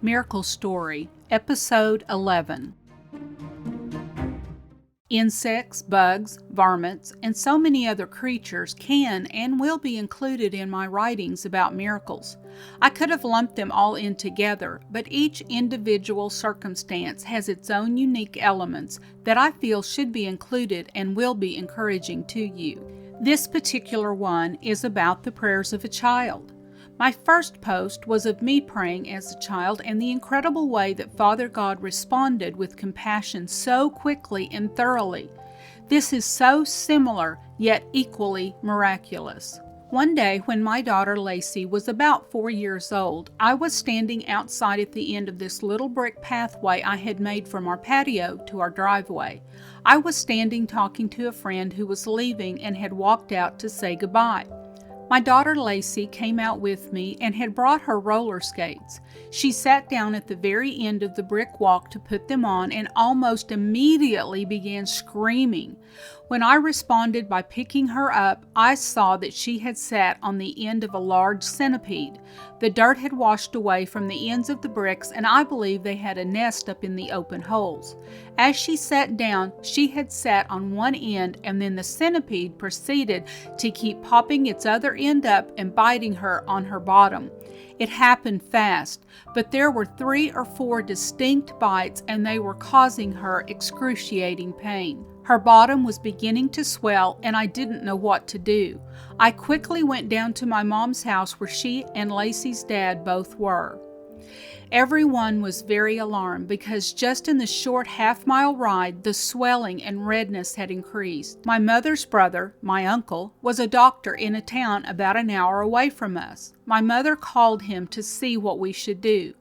Miracle Story, Episode 11. Insects, bugs, varmints, and so many other creatures can and will be included in my writings about miracles. I could have lumped them all in together, but each individual circumstance has its own unique elements that I feel should be included and will be encouraging to you. This particular one is about the prayers of a child. My first post was of me praying as a child and the incredible way that Father God responded with compassion so quickly and thoroughly. This is so similar, yet equally miraculous. One day when my daughter Lacey was about 4 years old, I was standing outside at the end of this little brick pathway I had made from our patio to our driveway. I was standing talking to a friend who was leaving and had walked out to say goodbye. My daughter Lacey came out with me and had brought her roller skates. She sat down at the very end of the brick walk to put them on and almost immediately began screaming. When I responded by picking her up, I saw that she had sat on the end of a large centipede. The dirt had washed away from the ends of the bricks, and I believe they had a nest up in the open holes. As she sat down, she had sat on one end, and then the centipede proceeded to keep popping its other end up and biting her on her bottom. It happened fast, but there were 3 or 4 distinct bites, and they were causing her excruciating pain. Her bottom was beginning to swell, and I didn't know what to do. I quickly went down to my mom's house where she and Lacey's dad both were. Everyone was very alarmed because just in the short half-mile ride, the swelling and redness had increased. My mother's brother, my uncle, was a doctor in a town about an hour away from us. My mother called him to see what we should do.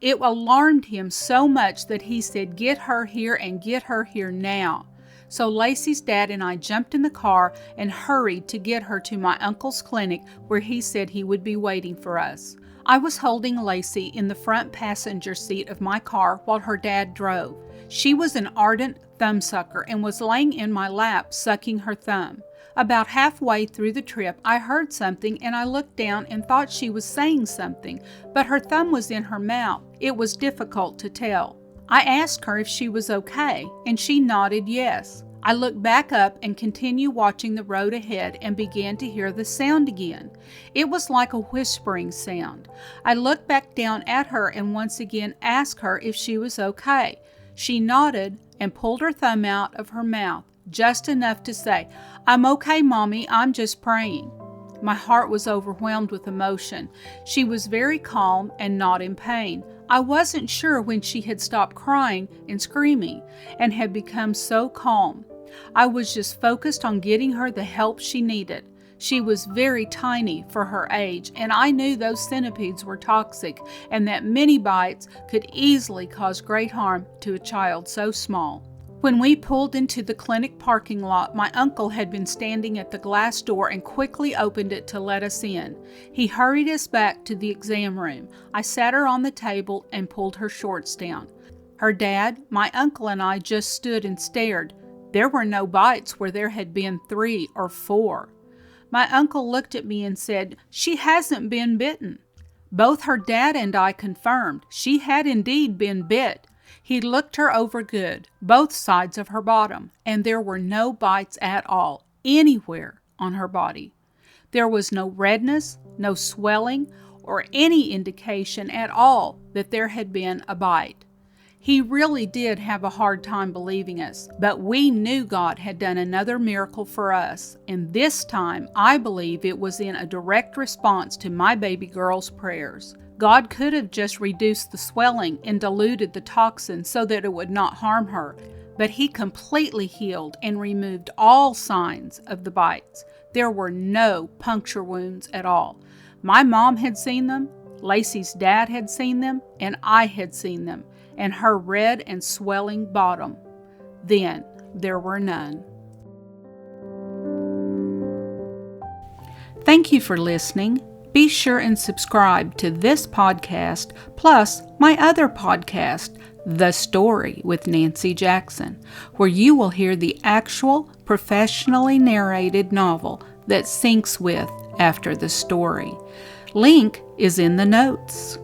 It alarmed him so much that he said, "Get her here and get her here now." So Lacey's dad and I jumped in the car and hurried to get her to my uncle's clinic where he said he would be waiting for us. I was holding Lacey in the front passenger seat of my car while her dad drove. She was an ardent thumbsucker and was laying in my lap sucking her thumb. About halfway through the trip, I heard something and I looked down and thought she was saying something, but her thumb was in her mouth. It was difficult to tell. I asked her if she was okay, and she nodded yes. I looked back up and continued watching the road ahead and began to hear the sound again. It was like a whispering sound. I looked back down at her and once again asked her if she was okay. She nodded and pulled her thumb out of her mouth, just enough to say, "I'm okay, Mommy, I'm just praying." My heart was overwhelmed with emotion. She was very calm and not in pain. I wasn't sure when she had stopped crying and screaming and had become so calm. I was just focused on getting her the help she needed. She was very tiny for her age, and I knew those centipedes were toxic and that many bites could easily cause great harm to a child so small. When we pulled into the clinic parking lot, my uncle had been standing at the glass door and quickly opened it to let us in. He hurried us back to the exam room. I sat her on the table and pulled her shorts down. Her dad, my uncle, and I just stood and stared. There were no bites where there had been 3 or 4. My uncle looked at me and said, "She hasn't been bitten." Both her dad and I confirmed she had indeed been bit. He looked her over good, both sides of her bottom, and there were no bites at all, anywhere on her body. There was no redness, no swelling, or any indication at all that there had been a bite. He really did have a hard time believing us, but we knew God had done another miracle for us, and this time I believe it was in a direct response to my baby girl's prayers. God could have just reduced the swelling and diluted the toxin so that it would not harm her, but He completely healed and removed all signs of the bites. There were no puncture wounds at all. My mom had seen them, Lacey's dad had seen them, and I had seen them, and her red and swelling bottom. Then there were none. Thank you for listening. Be sure and subscribe to this podcast, plus my other podcast, The Story with Nancy Jackson, where you will hear the actual, professionally narrated novel that syncs with after the story. Link is in the notes.